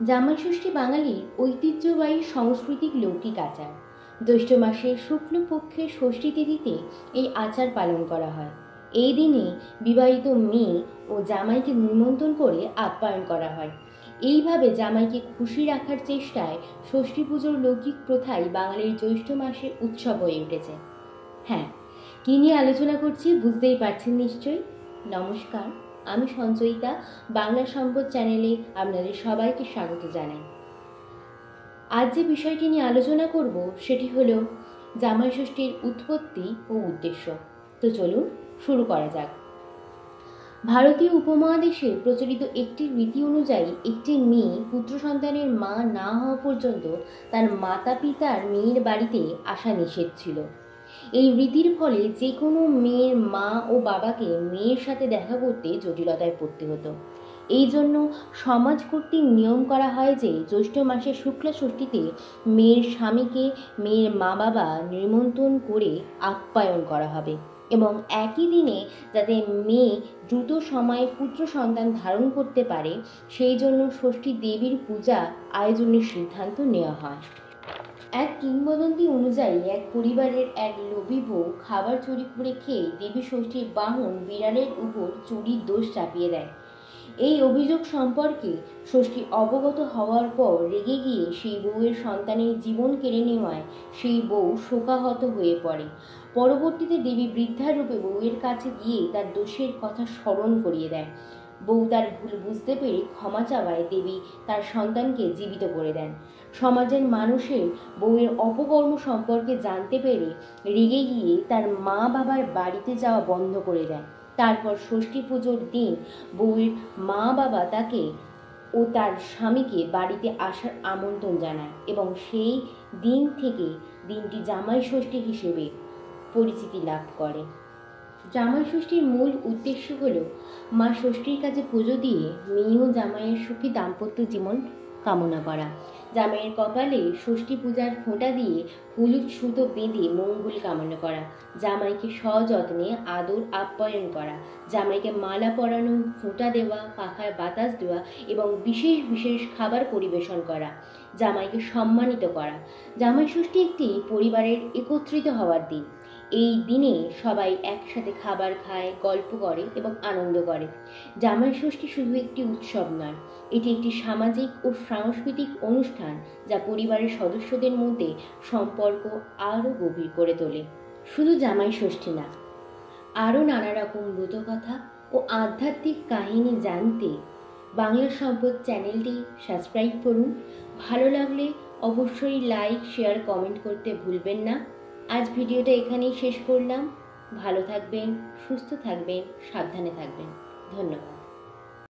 জামাই ষষ্ঠী বাঙালির ঐতিহ্যবাহী সাংস্কৃতিক লৌকিক আচার। জ্যৈষ্ঠ মাসের শুক্লপক্ষের ষষ্ঠী তিথিতে এই আচার পালন করা হয়। এই দিনে বিবাহিত মেয়ে ও জামাইকে নিমন্ত্রণ করে আপ্যায়ন করা হয়। এইভাবে জামাইকে খুশি রাখার চেষ্টায় ষষ্ঠী পুজোর লৌকিক প্রথাই বাঙালির জ্যৈষ্ঠ মাসের উৎসব হয়ে উঠেছে। হ্যাঁ, কী নিয়ে আলোচনা করছি বুঝতেই পারছেন নিশ্চয়ই। নমস্কার, আমি সঞ্চয়িতা, বাংলা সম্পদ চ্যানেলে আপনাদের সবাইকে স্বাগত জানাই। আজ যে বিষয়টি নিয়ে আলোচনা করব সেটি হলো জামাই ষষ্ঠীর উৎপত্তি ও উদ্দেশ্য। তো চলুন শুরু করা যাক। ভারতীয় উপমহাদেশে প্রচলিত একটি রীতি অনুযায়ী একটি মেয়ে পুত্র সন্তানের মা না হওয়া পর্যন্ত তার মাতা পিতার মেয়ের বাড়িতে আসা নিষেধ ছিল। এই রীতির ফলে যে কোনো মেয়ের মা ও বাবাকে মেয়ের সাথে দেখা করতে জটিলতায় পড়তে হতো। এই জন্য সমাজ কর্তৃক নিয়ম করা হয় যে জ্যৈষ্ঠ মাসের শুক্লা ষষ্ঠীতে মেয়ের স্বামীকে মেয়ের মা বাবা নিমন্ত্রণ করে আপ্যায়ন করা হবে এবং একই দিনে যাতে মেয়ে দ্রুত সময়ে পুত্র সন্তান ধারণ করতে পারে সেই জন্য ষষ্ঠী দেবীর পূজা আয়োজনের সিদ্ধান্ত নেওয়া হয়। এক কিংবদন্তি অনুযায়ী এক পরিবারের এক লোভী বউ খাবার চুরি করে খেয়ে দেবী ষষ্ঠীর বাহন বিড়ালের উপর চুরির দোষ চাপিয়ে দেয়। এই অভিযোগ সম্পর্কে ষষ্ঠী অবগত হওয়ার পর রেগে গিয়ে সেই বউয়ের সন্তানের জীবন কেড়ে নেওয়ায় সেই বউ শোকাহত হয়ে পড়ে। পরবর্তীতে দেবী বৃদ্ধারূপে বউয়ের কাছে গিয়ে তার দোষের কথা স্মরণ করিয়ে দেয়। বউ তার ভুল বুঝতে পেরে ক্ষমা চাওয়ায় দেবী তার সন্তানকে জীবিত করে দেন। সমাজের মানুষের বউয়ের অপকর্ম সম্পর্কে জানতে পেরে রেগে গিয়ে তার মা বাবার বাড়িতে যাওয়া বন্ধ করে দেন। তারপর ষষ্ঠী পুজোর দিন বউয়ের মা বাবা তাকে ও তার স্বামীকে বাড়িতে আসার আমন্ত্রণ জানায় এবং সেই দিন থেকে দিনটি জামাই ষষ্ঠী হিসেবে পরিচিতি লাভ করে। জামাই ষষ্ঠীর মূল উদ্দেশ্য হল মা ষষ্ঠীর কাছে পুজো দিয়ে মেয়ে ও জামাইয়ের সুখী দাম্পত্য জীবন কামনা করা। জামাইয়ের কপালে ষষ্ঠী পূজার ফোঁটা দিয়ে হলুদ সুতো বেঁধে মঙ্গল কামনা করা, জামাইকে সযত্নে আদর আপ্যায়ন করা, জামাইকে মালা পরানো, ফোঁটা দেওয়া, পাখায় বাতাস দেওয়া এবং বিশেষ বিশেষ খাবার পরিবেশন করা, জামাইকে সম্মানিত করা। জামাই ষষ্ঠী একটি পরিবারের একত্রিত হওয়ার দিন। এই দিনে সবাই একসাথে খাবার খায়, গল্প করে এবং আনন্দ করে। জামাই ষষ্ঠী শুধু একটি উৎসব নয়, এটি একটি সামাজিক ও সাংস্কৃতিক অনুষ্ঠান যা পরিবারের সদস্যদের মধ্যে সম্পর্ক আরও গভীর করে তোলে। শুধু জামাই ষষ্ঠী না, আরও নানা রকম ব্রতকথা ও আধ্যাত্মিক কাহিনী জানতে বাংলা সম্পদ চ্যানেলটি সাবস্ক্রাইব করুন। ভালো লাগলে অবশ্যই লাইক, শেয়ার, কমেন্ট করতে ভুলবেন না। আজ ভিডিওটা এখানেই শেষ করলাম। ভালো থাকবেন, সুস্থ থাকবেন, সাবধানে থাকবেন। ধন্যবাদ।